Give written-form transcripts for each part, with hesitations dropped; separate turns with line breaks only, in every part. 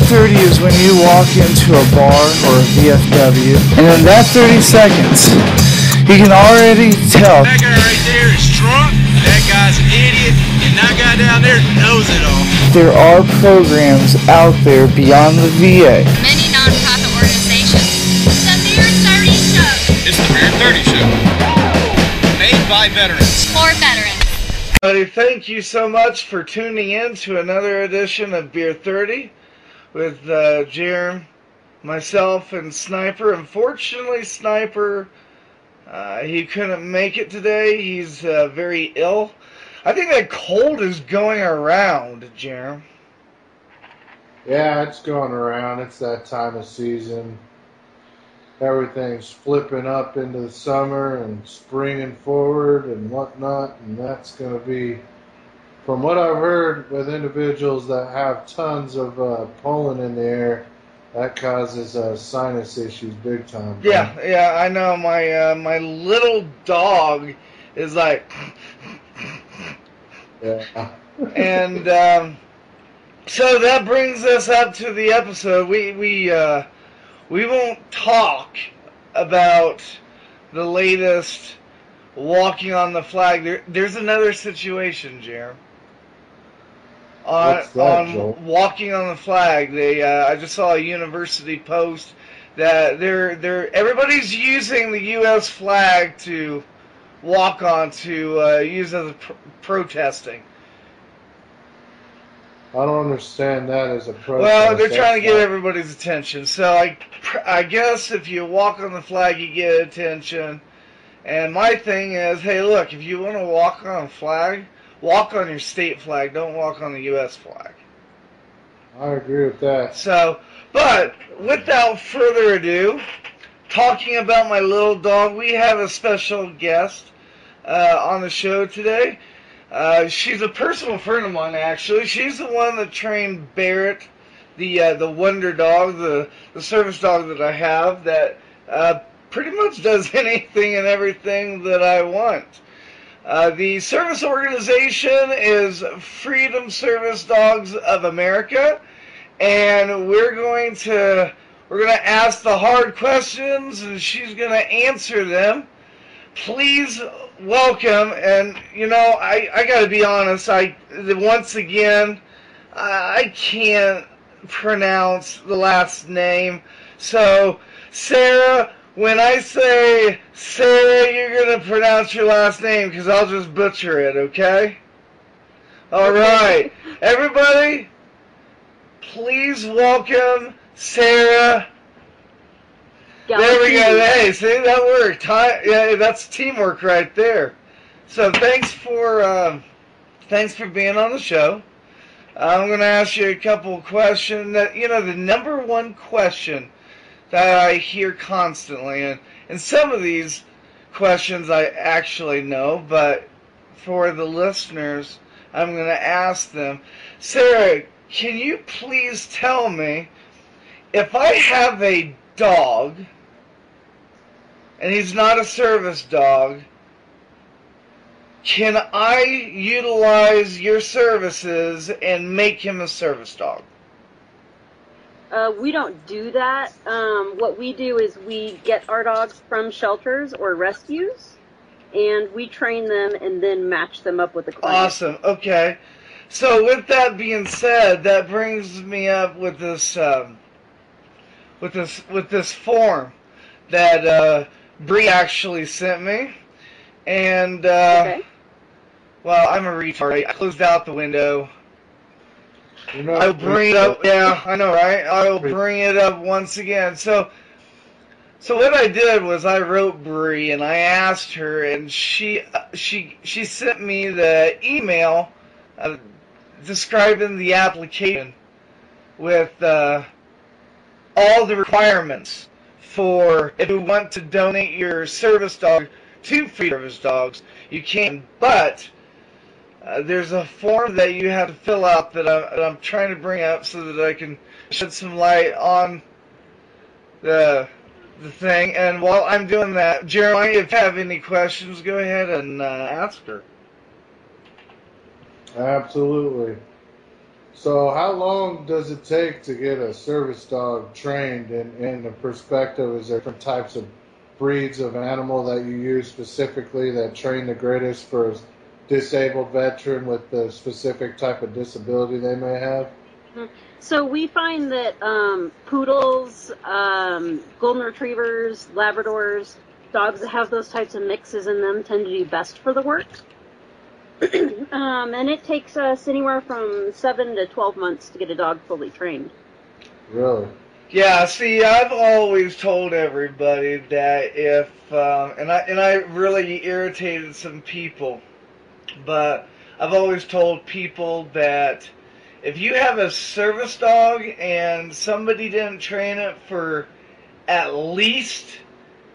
30 is when you walk into a bar or a VFW, and in that 30 seconds, you can already tell.
That guy right there is drunk, that guy's an idiot, and that guy down there knows it all.
There are programs out there beyond the VA.
Many non-profit organizations. The Beer 30 Show.
It's the Beer 30 Show. Made by veterans.
For veterans.
Thank you so much for tuning in to another edition of Beer 30 with Jerem, myself, and Sniper. Unfortunately, Sniper, he couldn't make it today. He's very ill. I think that cold is going around, Jerem.
Yeah, it's going around. It's that time of season. Everything's flipping up into the summer and springing forward and whatnot, and that's going to be, from what I've heard with individuals that have tons of pollen in the air, that causes sinus issues big time.
Yeah, I know. My little dog is like,
yeah.
And so that brings us up to the episode. We won't talk about the latest walking on the flag. There's another situation, Jerem. On walking on the flag, I just saw a university post that everybody's using the U.S. flag to walk on to use as protesting.
I don't understand that as a protest.
Well, they're trying to get everybody's attention. So I guess if you walk on the flag, you get attention. And my thing is, hey, look, if you want to walk on a flag, walk on your state flag. Don't walk on the U.S. flag.
I agree with that.
So, but without further ado, talking about my little dog, we have a special guest on the show today. She's a personal friend of mine, actually. She's the one that trained Barrett, the wonder dog, the service dog that I have, that pretty much does anything and everything that I want. The service organization is Freedom Service Dogs of America, and we're going to ask the hard questions, and she's going to answer them. Please welcome, and I got to be honest. Once again, I can't pronounce the last name. So, Sarah, when I say Sarah, you're gonna pronounce your last name because I'll just butcher it. Okay? All right, everybody, please welcome Sarah. There we go. Hey, see, that worked. Yeah, that's teamwork right there. So thanks for being on the show. I'm going to ask you a couple of questions. The number one question that I hear constantly, and some of these questions I actually know, but for the listeners, I'm going to ask them. Sarah, can you please tell me, if I have a dog, and he's not a service dog, can I utilize your services and make him a service dog?
We don't do that. What we do is we get our dogs from shelters or rescues, and we train them and then match them up with the client.
Awesome. Okay. So with that being said, that brings me up with this form that Bree actually sent me, and
okay.
Well, I'm a retard. I closed out the window. I'll bring it up. Yeah, I know, right? I'll bring it up once again. So what I did was I wrote Bree and I asked her, and she sent me the email describing the application with all the requirements for if you want to donate your service dog to Freedom Service Dogs, you can, but there's a form that you have to fill out that I'm trying to bring up so that I can shed some light on the thing. And while I'm doing that, Jeremiah, if you have any questions, go ahead and ask her.
Absolutely. So how long does it take to get a service dog trained in the perspective? Is there different types of breeds of animal that you use specifically that train the greatest for a disabled veteran with the specific type of disability they may have?
So we find that poodles, golden retrievers, Labradors, dogs that have those types of mixes in them tend to do best for the work. And it takes us anywhere from 7 to 12 months to get a dog fully trained.
Really?
Yeah, see, I've always told everybody that if, and I really irritated some people, but I've always told people that if you have a service dog and somebody didn't train it for at least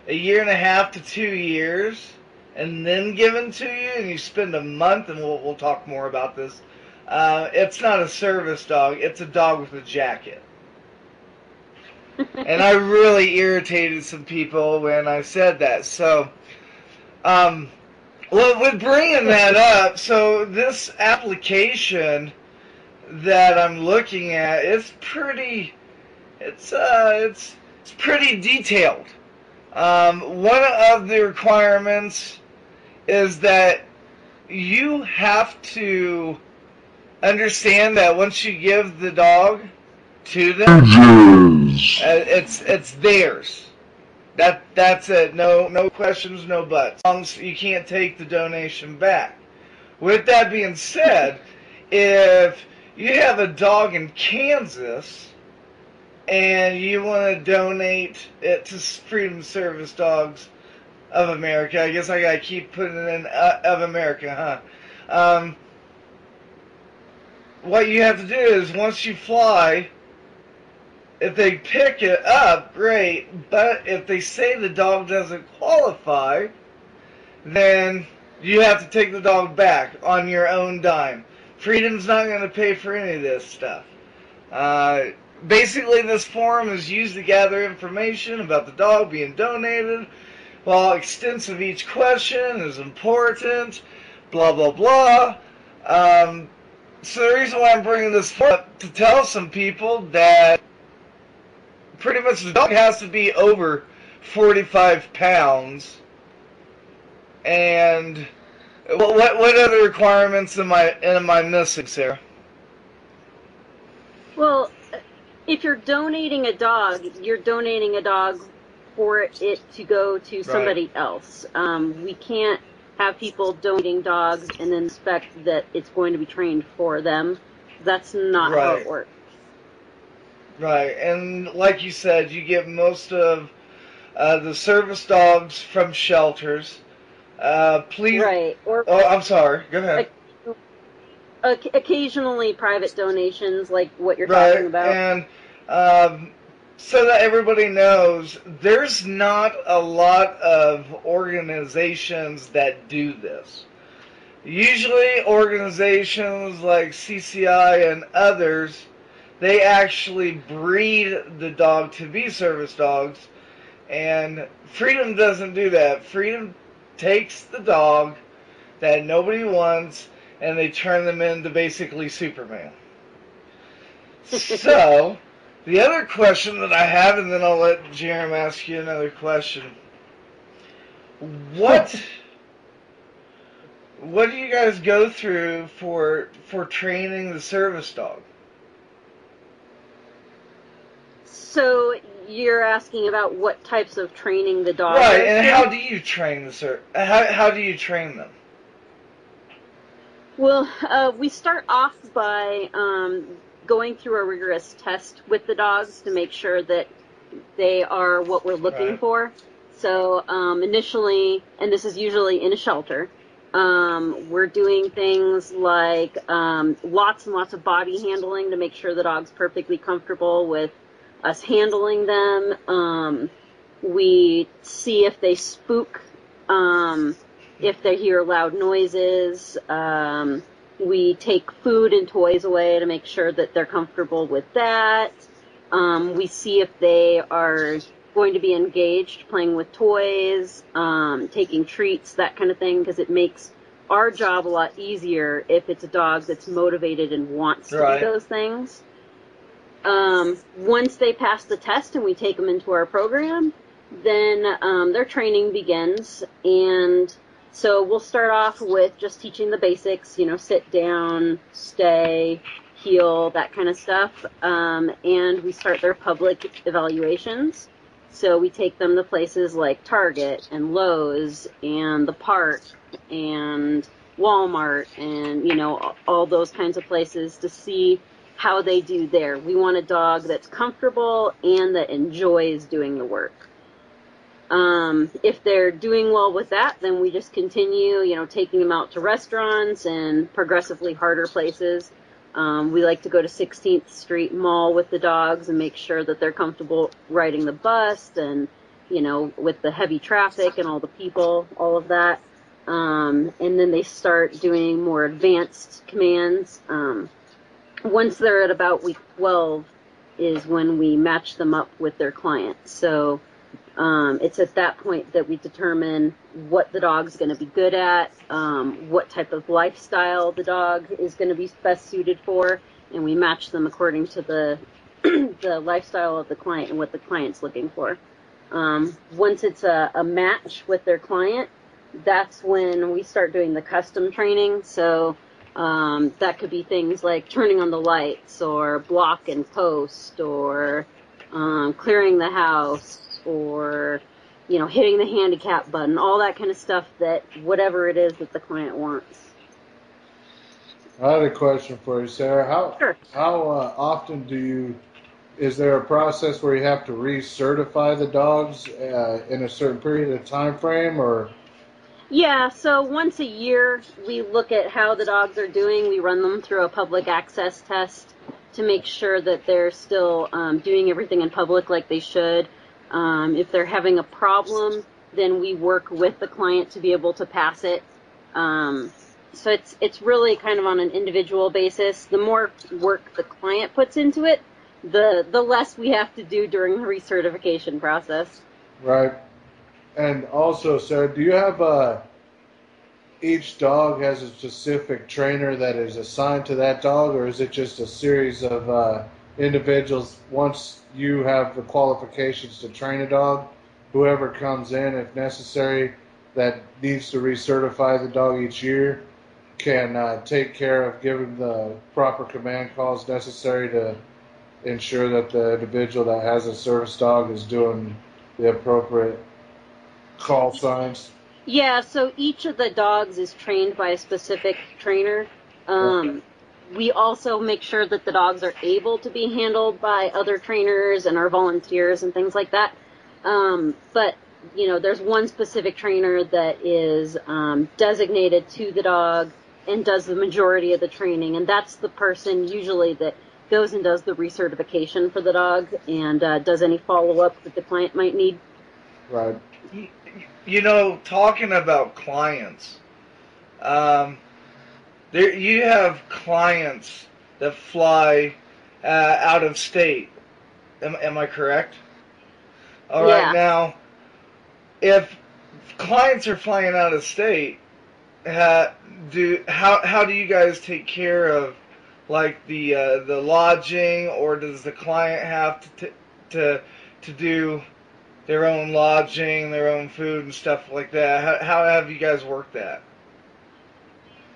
a year and a half to 2 years, and then given to you, and you spend a month, and we'll talk more about this, it's not a service dog, it's a dog with a jacket. And I really irritated some people when I said that. So, well, with bringing that up, so this application that I'm looking at is pretty, it's pretty detailed. One of the requirements is that you have to understand that once you give the dog to them, it's theirs. That's it. No questions, no buts. You can't take the donation back. With that being said, if you have a dog in Kansas and you want to donate it to Freedom Service Dogs of America, I guess I gotta keep putting it in of America, huh? What you have to do is once you fly, if they pick it up, great, but if they say the dog doesn't qualify, then you have to take the dog back on your own dime. Freedom's not going to pay for any of this stuff. Basically, this form is used to gather information about the dog being donated. While extensive, each question is important, blah, blah, blah. So the reason why I'm bringing this up to tell some people that pretty much the dog has to be over 45 pounds. And what other requirements am I missing, Sarah?
Well, if you're donating a dog, you're donating a dog for it to go to somebody else. We can't have people donating dogs and then expect that it's going to be trained for them. That's not how it works.
Right, and like you said, you get most of the service dogs from shelters. Please.
Right.
I'm sorry. Go ahead.
Occasionally, private donations, like what you're talking about.
And so that everybody knows, there's not a lot of organizations that do this. Usually, organizations like CCI and others, they actually breed the dog to be service dogs, and Freedom doesn't do that. Freedom takes the dog that nobody wants, and they turn them into basically Superman. So, the other question that I have, and then I'll let Jerem ask you another question. What do you guys go through for training the service dog?
So you're asking about what types of training the dog
Right,
goes
and
through?
how do you train how do you train them?
Well, we start off by going through a rigorous test with the dogs to make sure that they are what we're looking for. So initially, and this is usually in a shelter, we're doing things like lots and lots of body handling to make sure the dog's perfectly comfortable with us handling them. We see if they spook, if they hear loud noises. We take food and toys away to make sure that they're comfortable with that. We see if they are going to be engaged playing with toys, taking treats, that kind of thing, because it makes our job a lot easier if it's a dog that's motivated and wants to
Right.
do those things. Once they pass the test and we take them into our program, then their training begins. And so we'll start off with just teaching the basics, sit down, stay, heel, that kind of stuff. And we start their public evaluations. So we take them to places like Target and Lowe's and the park and Walmart and, all those kinds of places to see how they do there. We want a dog that's comfortable and that enjoys doing the work. If they're doing well with that, then we just continue, taking them out to restaurants and progressively harder places. We like to go to 16th Street Mall with the dogs and make sure that they're comfortable riding the bus and, with the heavy traffic and all the people, all of that. And then they start doing more advanced commands. Once they're at about week 12 is when we match them up with their client. So it's at that point that we determine what the dog's going to be good at, what type of lifestyle the dog is going to be best suited for, and we match them according to the the lifestyle of the client and what the client's looking for. Once it's a match with their client, that's when we start doing the custom training. So that could be things like turning on the lights or block and post or clearing the house or, hitting the handicap button, all that kind of stuff, that whatever it is that the client wants.
I had a question for you, Sarah.
Sure.
How often is there a process where you have to recertify the dogs in a certain period of time frame, or?
Yeah, so once a year we look at how the dogs are doing. We run them through a public access test to make sure that they're still doing everything in public like they should. If they're having a problem, then we work with the client to be able to pass it. So it's really kind of on an individual basis. The more work the client puts into it, the less we have to do during the recertification process.
Right. And also, Sarah, do you have each dog has a specific trainer that is assigned to that dog, or is it just a series of individuals? Once you have the qualifications to train a dog, whoever comes in, if necessary, that needs to recertify the dog each year, can take care of giving the proper command calls necessary to ensure that the individual that has a service dog is doing the appropriate call signs.
Yeah, so each of the dogs is trained by a specific trainer. We also make sure that the dogs are able to be handled by other trainers and our volunteers and things like that. But, there's one specific trainer that is designated to the dog and does the majority of the training. And that's the person usually that goes and does the recertification for the dog and does any follow-up that the client might need.
Right.
Talking about clients, you have clients that fly out of state. Am I correct? All right.
Yeah.
Now, if clients are flying out of state, how do you guys take care of like the lodging, or does the client have to do their own lodging, their own food and stuff like that? How have you guys worked that?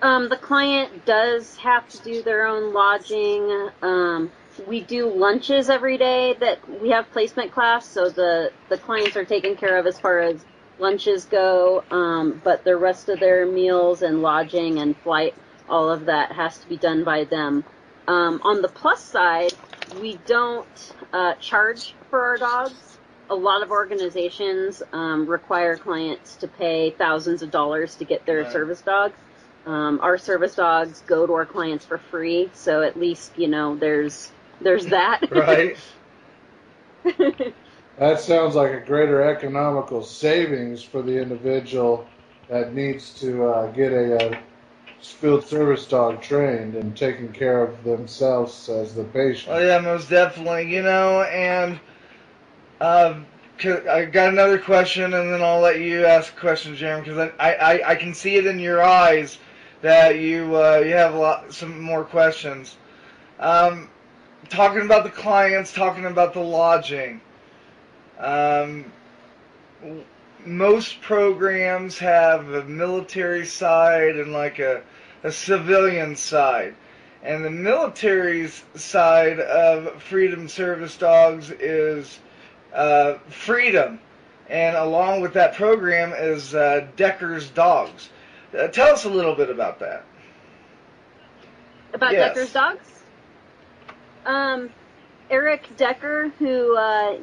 The client does have to do their own lodging. We do lunches every day that we have placement class, so the clients are taken care of as far as lunches go, but the rest of their meals and lodging and flight, all of that has to be done by them. On the plus side, we don't charge for our dogs. A lot of organizations require clients to pay thousands of dollars to get their service dog. Our service dogs go to our clients for free, so at least, there's that.
Right.
That sounds like a greater economical savings for the individual that needs to get a field service dog trained and taking care of themselves as the patient.
Oh yeah, most definitely. And I got another question, and then I'll let you ask a question, Jeremy, because I can see it in your eyes that you have some more questions. Talking about the clients, talking about the lodging. Um, Most programs have a military side and like a civilian side. And the military's side of Freedom Service Dogs is Freedom. And along with that program is Decker's Dogs. Tell us a little bit about that.
About
Yes.
Decker's Dogs? Eric Decker, who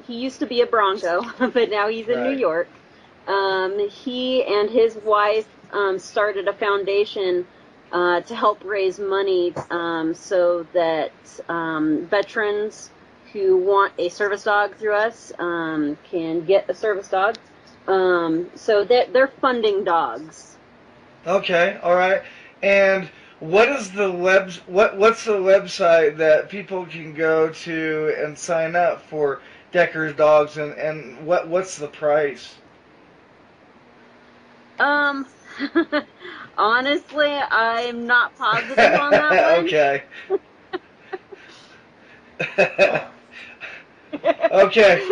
he used to be a Bronco, but now he's in
Right.
New York. He and his wife started a foundation to help raise money so that veterans who want a service dog through us can get a service dog. So they're funding dogs.
Okay, all right. And what is the what's the website that people can go to and sign up for Decker's Dogs, and what's the price?
Honestly, I'm not positive on that one.
Okay. Okay.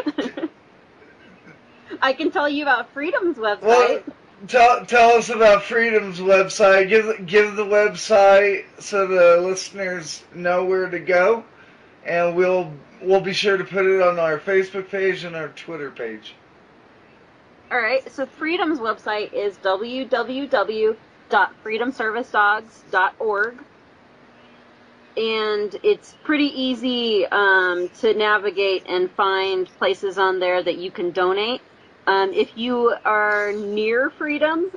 I can tell you about Freedom's website.
Well, tell us about Freedom's website. Give the website so the listeners know where to go, and we'll be sure to put it on our Facebook page and our Twitter page.
All right, so Freedom's website is www.freedomservicedogs.org, and it's pretty easy to navigate and find places on there that you can donate. If you are near Freedom,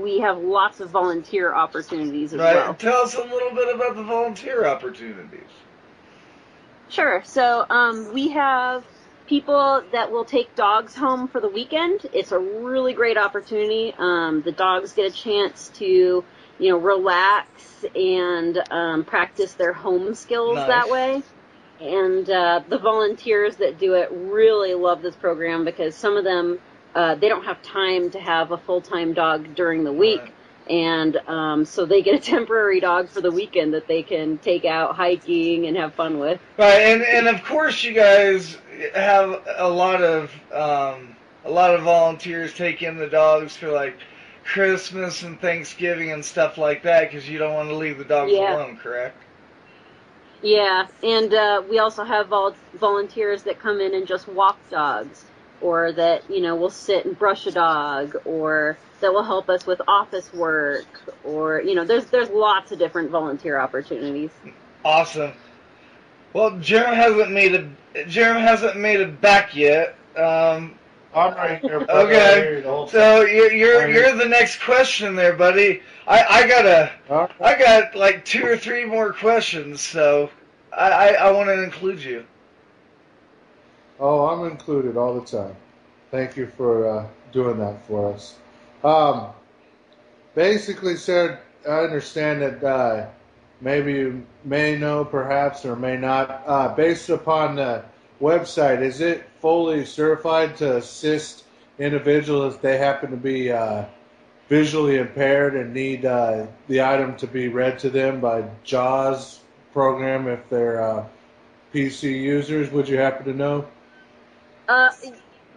we have lots of volunteer opportunities as well.
Tell us a little bit about the volunteer opportunities.
Sure. So we have people that will take dogs home for the weekend. It's a really great opportunity. The dogs get a chance to, relax and practice their home skills that way. And the volunteers that do it really love this program because some of them, they don't have time to have a full-time dog during the week.
Right.
And so they get a temporary dog for the weekend that they can take out hiking and have fun with.
Right, and of course you guys have a lot of volunteers take in the dogs for like Christmas and Thanksgiving and stuff like that because you don't want to leave the dogs alone, correct?
Yeah, and we also have volunteers that come in and just walk dogs, or that, will sit and brush a dog, or that will help us with office work, or, there's lots of different volunteer opportunities.
Awesome. Well, Jerem hasn't made it back yet.
I'm right here.
Okay. So you're the next question there, buddy. I got like 2 or 3 more questions, so I want to include you.
Oh, I'm included all the time. Thank you for doing that for us. Basically, sir, I understand that maybe you may know, perhaps, or may not. Based upon the website, is it fully certified to assist individuals if they happen to be visually impaired and need the item to be read to them by JAWS program if they're PC users? Would you happen to know?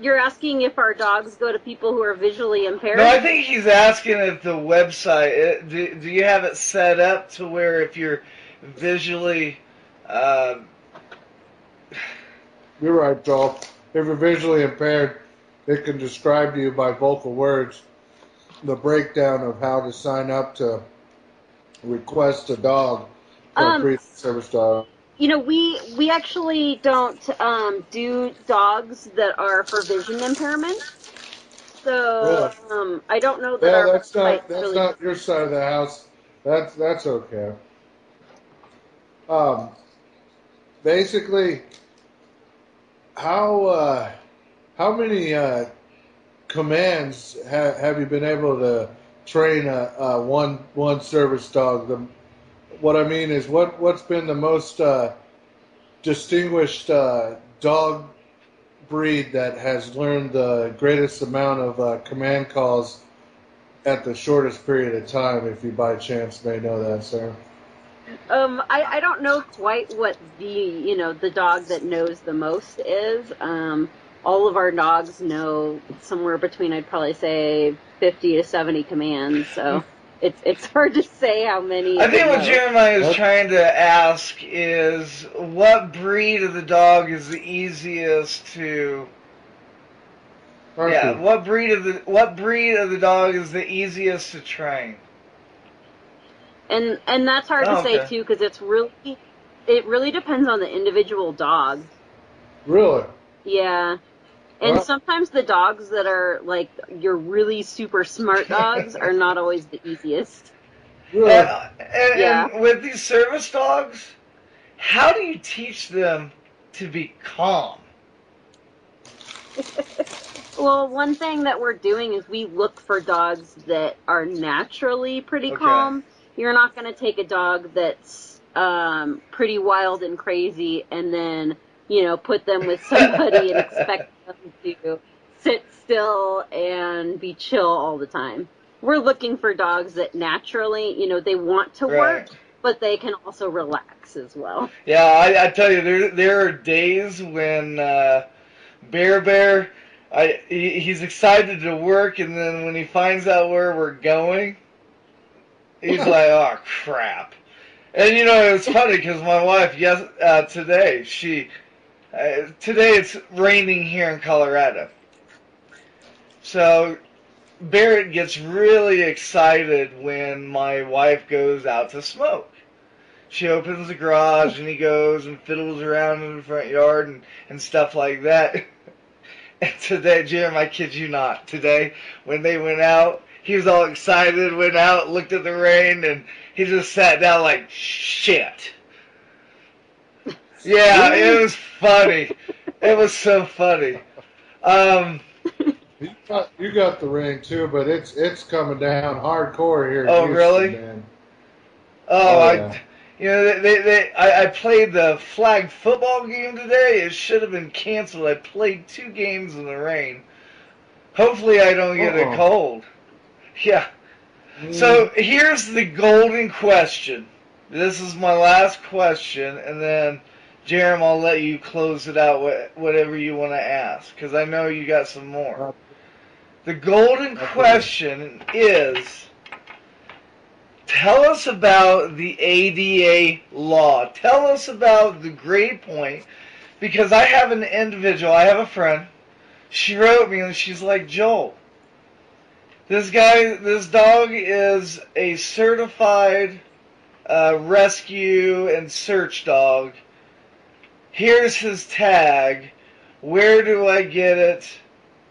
You're asking if our dogs go to people who are visually impaired?
No, I think he's asking if the website, do you have it set up to where if you're visually...
You're right, Joel. If you're visually impaired, it can describe to you by vocal words the breakdown of how to sign up to request a dog for a free service dog.
We actually don't do dogs that are for vision impairment. So I don't know that our
that's not
really...
not your side of the house. That's okay. Basically, how many commands have you been able to train a one service dog? What I mean is, what's been the most distinguished dog breed that has learned the greatest amount of command calls at the shortest period of time, if you by chance may know that, Sarah?
I don't know quite what the dog that knows the most is. All of our dogs know somewhere between, I'd probably say, 50 to 70 commands. So it's hard to say how many
I
they
think what
know.
Jeremiah is trying to ask is what breed of the dog is the easiest to. Yeah, what breed of the dog is the easiest to train?
And that's hard to say too, because it really depends on the individual dog.
Really?
Yeah. And sometimes the dogs that are like your really super smart dogs are not always the easiest.
Really?
And with these service dogs, how do you teach them to be calm?
Well, one thing that we're doing is we look for dogs that are naturally pretty calm. You're not going to take a dog that's pretty wild and crazy and then, put them with somebody and expect them to sit still and be chill all the time. We're looking for dogs that naturally, they want to work, but they can also relax as well.
Yeah, I tell you, there are days when Bear, he's excited to work, and then when he finds out where we're going, he's like, "Oh crap!" And it's funny because my wife, today today it's raining here in Colorado, so Barrett gets really excited when my wife goes out to smoke. She opens the garage and he goes and fiddles around in the front yard and stuff like that. And today, Jeremy, I kid you not, today when they went out, he was all excited, went out, looked at the rain, and he just sat down like, shit. Yeah, it was funny. It was so funny.
You got the rain too, but it's coming down hardcore here.
Oh,
Houston,
really?
Man.
Yeah. I played the flag football game today. It should have been canceled. I played 2 games in the rain. Hopefully I don't get a cold. Yeah. So here's the golden question. This is my last question, and then, Jerem, I'll let you close it out, whatever you want to ask, because I know you got some more. The golden question is, tell us about the ADA law. Tell us about the grade point, because I have an individual, I have a friend, she wrote me and she's like, Joel, this dog is a certified rescue and search dog. Here's his tag. Where do I get it?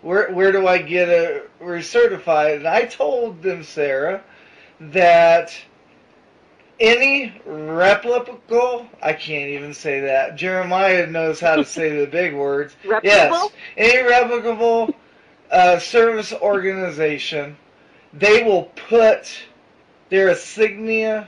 Where do I get it recertified? And I told them, Sarah, that any replicable, I can't even say that. Jeremiah knows how to say the big words.
Replicable?
Yes, any replicable service organization, they will put their insignia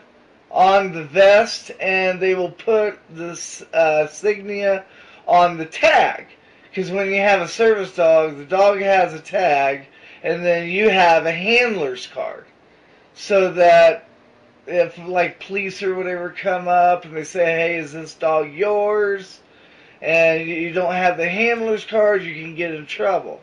on the vest, and they will put this insignia on the tag. Because when you have a service dog, the dog has a tag, and then you have a handler's card. So that if, like, police or whatever come up and they say, hey, is this dog yours? And you don't have the handler's card, you can get in trouble.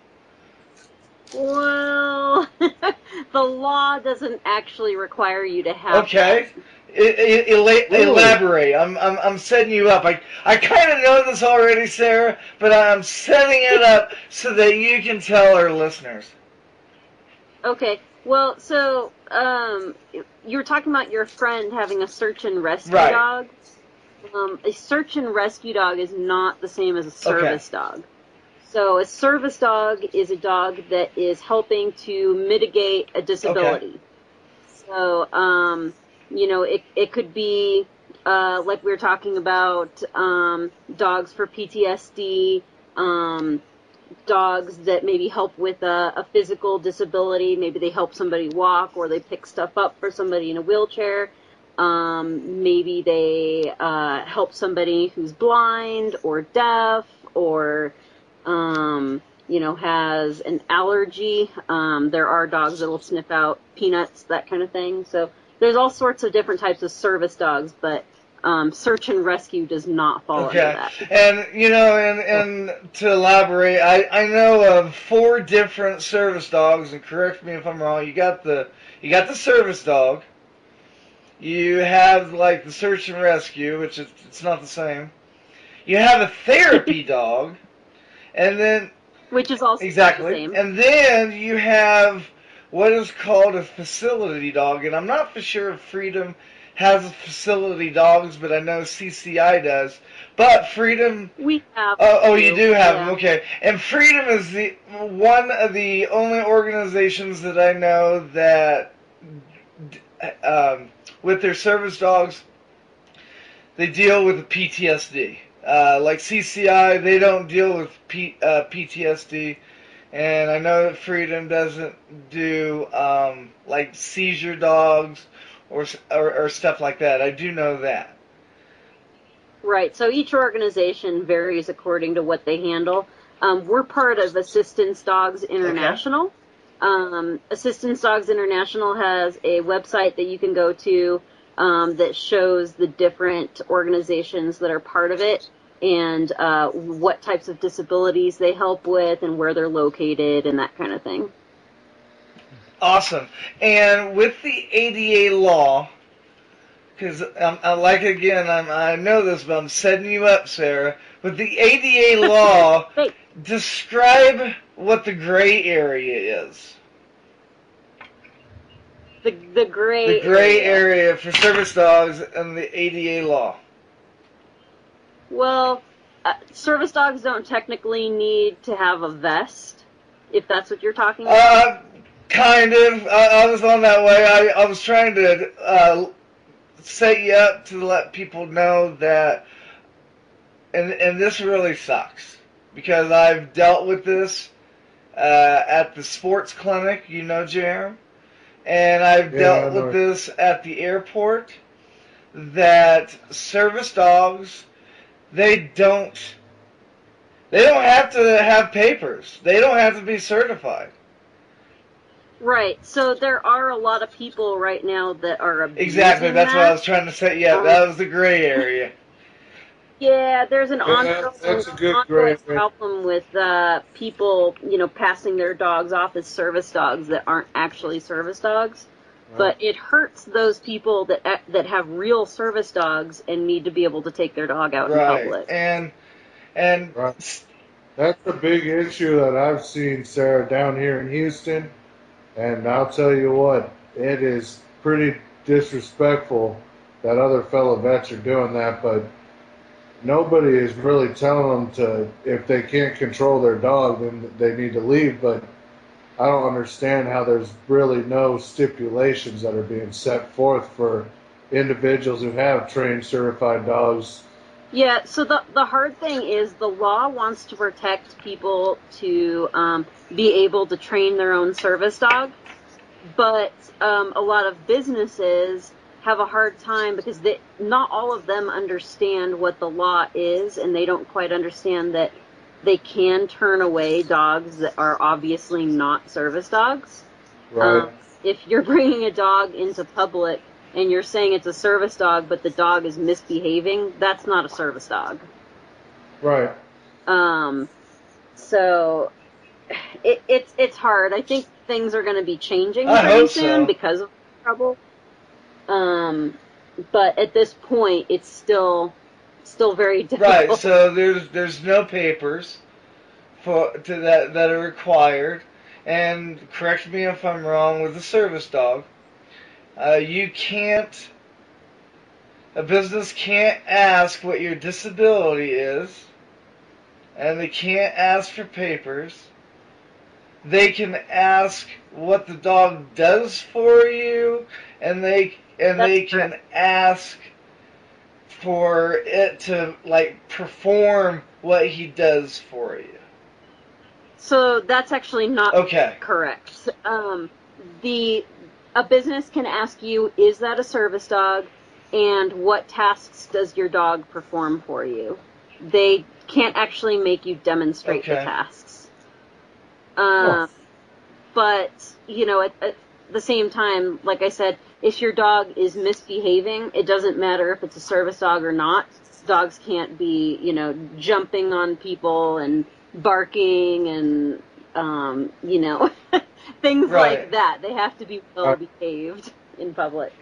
Well, the law doesn't actually require you to have
that. Elaborate. I'm setting you up. I kind of know this already, Sarah, but I'm setting it up so that you can tell our listeners.
Okay. Well, so you were talking about your friend having a search and rescue dog. A search and rescue dog is not the same as a service dog. So a service dog is a dog that is helping to mitigate a disability. So, it could be, like we were talking about, dogs for PTSD, dogs that maybe help with a physical disability. Maybe they help somebody walk, or they pick stuff up for somebody in a wheelchair. Maybe they help somebody who's blind or deaf, or has an allergy. There are dogs that will sniff out peanuts, that kind of thing. So there's all sorts of different types of service dogs, but search and rescue does not fall under
Okay,
that.
and and to elaborate, I know of 4 different service dogs, and correct me if I'm wrong. You got the service dog. You have like the search and rescue, which it's not the same. You have a therapy dog, and then
Which is also
exactly,
the same.
and then you have what is called a facility dog, and I'm not for sure if Freedom has facility dogs, but I know CCI does. But Freedom,
We have.
oh, you do have
yeah.
them, okay. And Freedom is the one of the only organizations that I know that, with their service dogs, they deal with the PTSD. Like CCI, they don't deal with PTSD. And I know that Freedom doesn't do like seizure dogs or stuff like that. I do know that.
Right. So each organization varies according to what they handle. We're part of Assistance Dogs International. Assistance Dogs International has a website that you can go to that shows the different organizations that are part of it and what types of disabilities they help with and where they're located and that kind of thing.
Awesome. And with the ADA law, because I know this, but I'm setting you up, Sarah. With the ADA law,
Hey.
Describe what the gray area is.
The gray
area for service dogs and the ADA law.
Well, service dogs don't technically need to have a vest, if that's what you're talking about.
Kind of. I was on that way. I was trying to set you up to let people know that, and this really sucks, because I've dealt with this at the sports clinic, Jerem, and I've dealt with this at the airport, that service dogs, they don't have to have papers. They don't have to be certified.
Right. So there are a lot of people right now that are abusing
Exactly. That's
that.
what I was trying to say. Yeah, that was the gray area.
Yeah, there's an
that's a good gray area.
problem with people, passing their dogs off as service dogs that aren't actually service dogs. Right. But it hurts those people that have real service dogs and need to be able to take their dog out in public.
And
right. That's a big issue that I've seen, Sarah, down here in Houston. And I'll tell you what, it is pretty disrespectful that other fellow vets are doing that, but nobody is really telling them to, if they can't control their dog, then they need to leave. But I don't understand how there's really no stipulations that are being set forth for individuals who have trained, certified dogs.
Yeah, so the hard thing is the law wants to protect people to be able to train their own service dog, but a lot of businesses have a hard time because not all of them understand what the law is, and they don't quite understand that they can turn away dogs that are obviously not service dogs.
Right.
If you're bringing a dog into public and you're saying it's a service dog, but the dog is misbehaving, that's not a service dog.
Right.
So it's hard. I think things are going to be changing pretty soon because of trouble. But at this point, it's still very difficult.
Right. So there's no papers that are required, and correct me if I'm wrong with the service dog. A business can't ask what your disability is, and they can't ask for papers. They can ask what the dog does for you, and they can ask for it to perform what he does for you.
So that's actually not correct. A business can ask you, is that a service dog, and what tasks does your dog perform for you? they can't actually make you demonstrate the
Okay.
tasks.
Oh.
But, you know, at the same time, like I said, if your dog is misbehaving, it doesn't matter if it's a service dog or not. Dogs can't be, you know, jumping on people and barking and, you know, things
Right.
like that. They have to be well behaved in public.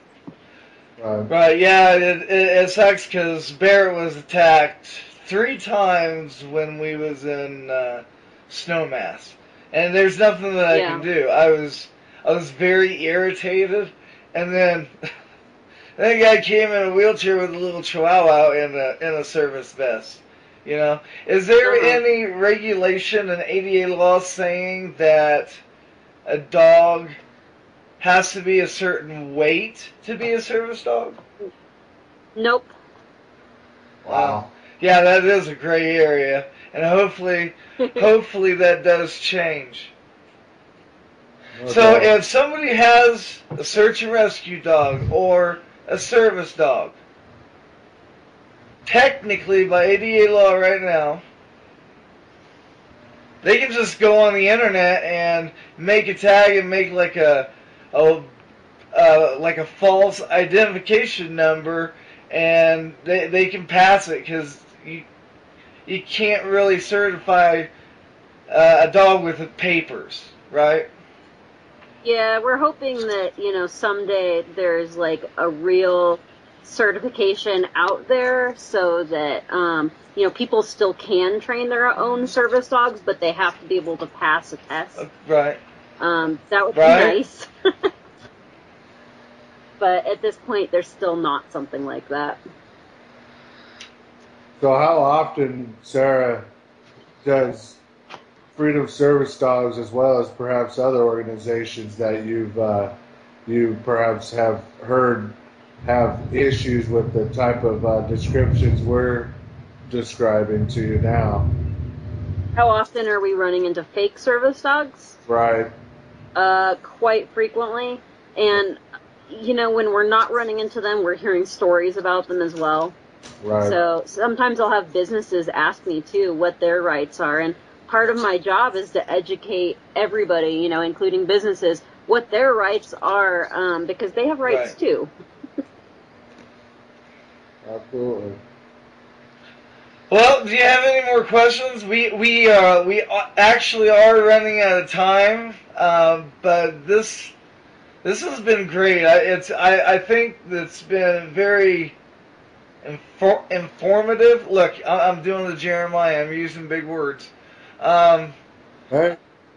Right, yeah, it sucks because Barrett was attacked 3 times when we was in Snowmass, and there's nothing that I can do. I was very irritated, and then that guy came in a wheelchair with a little chihuahua in a service vest. You know, is there any regulation in ADA law saying that a dog has to be a certain weight to be a service dog?
Nope.
Wow.
Yeah, that is a gray area, and hopefully that does change. So if somebody has a search and rescue dog or a service dog, technically by ADA law right now, they can just go on the internet and make a tag and make like a false identification number, and they can pass it because you can't really certify a dog with papers, right?
Yeah, we're hoping that, you know, someday there's like a real certification out there so that, you know, people still can train their own service dogs, but they have to be able to pass a test.
Right.
That would be nice. But at this point, there's still not something like that.
So how often, Sarah, does Freedom Service Dogs, as well as perhaps other organizations that you perhaps have heard have issues with the type of descriptions we're describing to you now?
How often are we running into fake service dogs?
Right.
Quite frequently. And, you know, when we're not running into them, we're hearing stories about them as well.
Right.
So sometimes I'll have businesses ask me, too, what their rights are. And part of my job is to educate everybody, you know, including businesses, what their rights are, because they have rights, too.
Absolutely.
Well, do you have any more questions? We actually are running out of time, but this has been great. I think it's been very informative. Look, I'm doing the Jeremiah. I'm using big words.
Hey,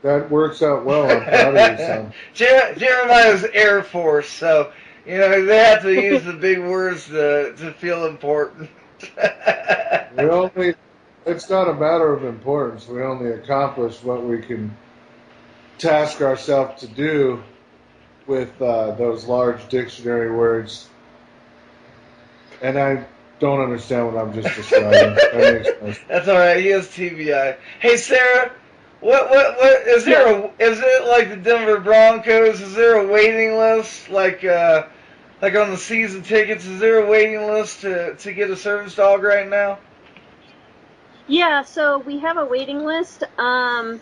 that works out well. I'm proud of you, son.
Jeremiah's Air Force, so you know they have to use the big words to feel important.
It's not a matter of importance. We only accomplish what we can task ourselves to do with those large dictionary words. And I don't understand what I'm just describing. That makes no sense.
That's all right. He has TBI. Hey, Sarah, what is there? Is it like the Denver Broncos? Is there a waiting list like on the season tickets? Is there a waiting list to get a service dog right now?
Yeah, so we have a waiting list, and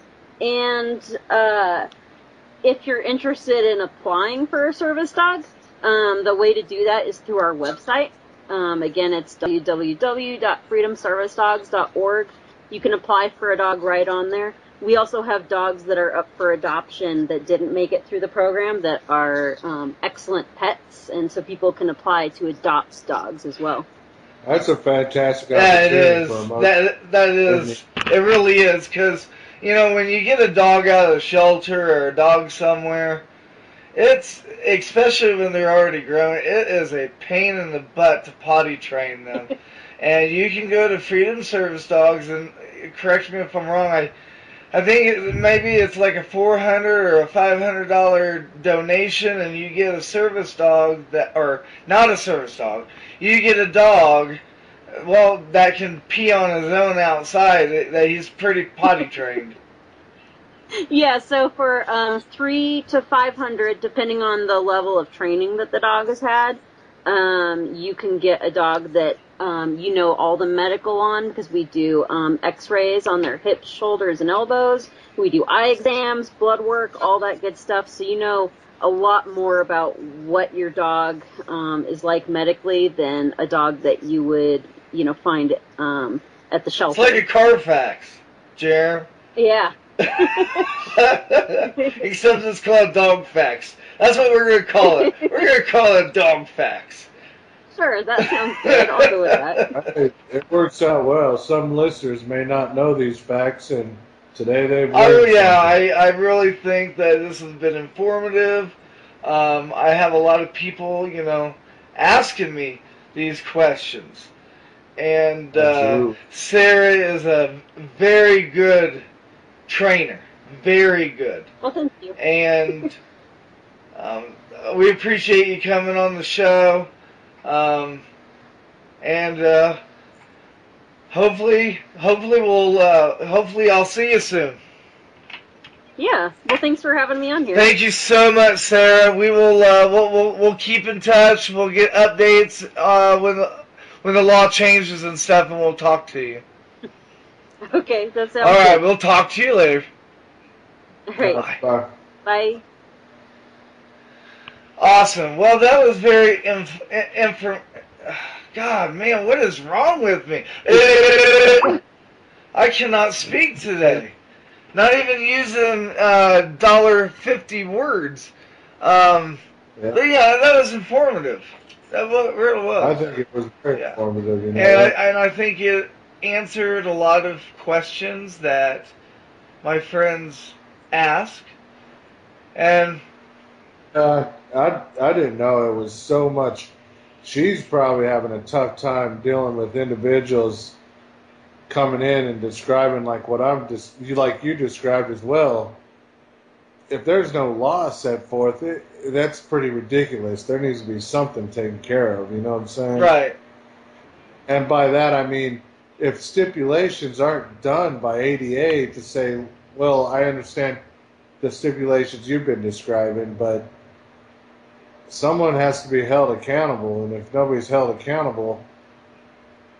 if you're interested in applying for a service dog, the way to do that is through our website. Again, it's www.freedomservicedogs.org. You can apply for a dog right on there. We also have dogs that are up for adoption that didn't make it through the program that are excellent pets, and so people can apply to adopt dogs as well.
That's a fantastic
Yeah,
opportunity.
it is. That is. It really is, because, you know, when you get a dog out of the shelter or a dog somewhere, it's, especially when they're already grown, it is a pain in the butt to potty train them. And you can go to Freedom Service Dogs, and correct me if I'm wrong, I think maybe it's like a $400 or a $500 donation, and you get a service dog or not a service dog. You get a dog, well, that can pee on his own outside. That he's pretty potty trained.
Yeah, so for $300 to $500, depending on the level of training that the dog has had, you can get a dog that you know all the medical on, because we do x-rays on their hips, shoulders, and elbows. We do eye exams, blood work, all that good stuff. So you know a lot more about what your dog is like medically than a dog that you would, find at the
It's
shelter.
like a Carfax, Jer.
Yeah.
Except it's called Dog Facts. That's what we're going to call it. We're going to call it Dog Facts.
Sure, that sounds good. I'll go with that.
It works out well. Some listeners may not know these facts, and today they've
Oh,
learned
yeah,
something.
I really think that this has been informative. I have a lot of people, asking me these questions. And
Absolutely.
Sarah is a very good trainer. Very good.
Well, thank you.
And we appreciate you coming on the show. And hopefully I'll see you soon.
Yeah. Well, thanks for having me on here.
Thank you so much, Sarah. We will we'll keep in touch. We'll get updates when the law changes and stuff, and we'll talk to you.
Okay, that sounds
All right,
good.
we'll talk to you later.
All right.
Bye.
Bye.
Awesome. Well, that was very God, man, what is wrong with me? I cannot speak today. Not even using $1.50 words. But yeah, that was informative. That really was.
I think it was very
Yeah.
informative.
And I think it answered a lot of questions that my friends ask. And
I didn't know it was so much. She's probably having a tough time dealing with individuals coming in and describing like what you described as well. If there's no law set forth, that's pretty ridiculous. There needs to be something taken care of. You know what I'm saying?
right.
And by that I mean if stipulations aren't done by ADA to say, well, I understand the stipulations you've been describing, but someone has to be held accountable, and if nobody's held accountable,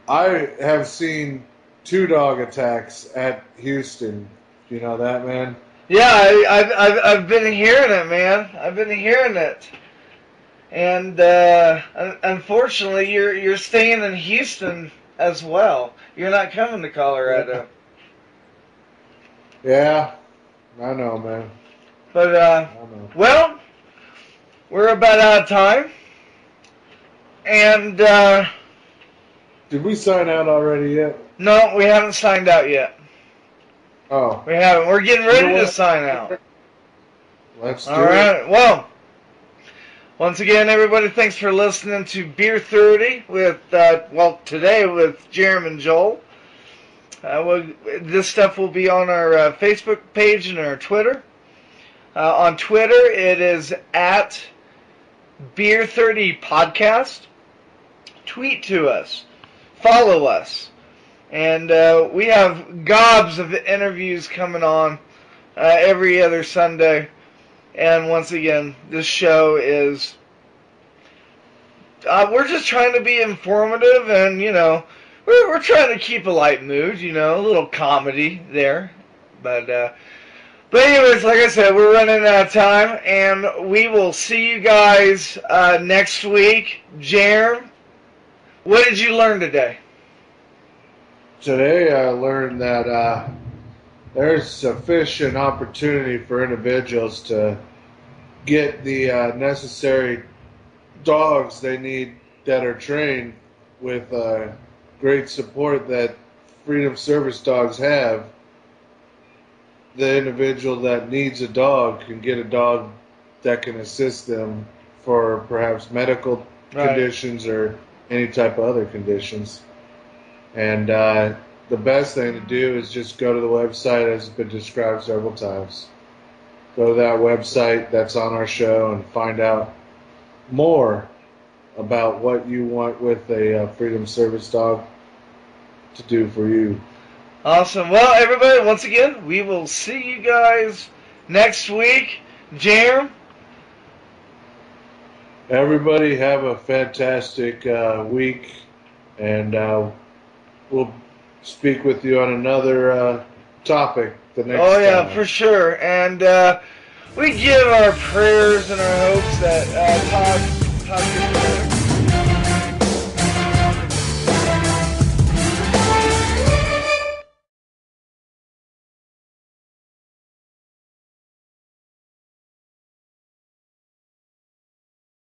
I have seen 2 dog attacks at Houston. You know that, man?
Yeah, I've been hearing it, man. I've been hearing it. And unfortunately, you're staying in Houston as well. You're not coming to Colorado.
Yeah, I know, man.
But
I know.
well, we're about out of time. And
Did we sign out already yet?
no, we haven't signed out yet.
Oh,
We haven't. We're getting
You
ready
know
to
what?
sign out.
let's do
All
it.
right. Well, once again, everybody, thanks for listening to Beer 30 with, today with Jeremy and Joel. This stuff will be on our Facebook page and our Twitter. On Twitter, it is at Beer 30 Podcast. Tweet to us. Follow us. And we have gobs of interviews coming on every other Sunday. And once again, this show is... we're just trying to be informative and, we're trying to keep a light mood, a little comedy there. But anyways, like I said, we're running out of time, and we will see you guys next week. Jerem, what did you learn today?
Today I learned that there's sufficient opportunity for individuals to get the necessary dogs they need that are trained with great support that Freedom Service dogs have. The individual that needs a dog can get a dog that can assist them for perhaps medical conditions or any type of other conditions. And the best thing to do is just go to the website, as has been described several times. Go to that website that's on our show and find out more about what you want with a Freedom Service dog to do for you.
Awesome. Well, everybody, once again, we will see you guys next week. Jerem,
Everybody have a fantastic week, and we'll speak with you on another topic the next
Oh yeah,
time.
for sure. And we give our prayers and our hopes that Todd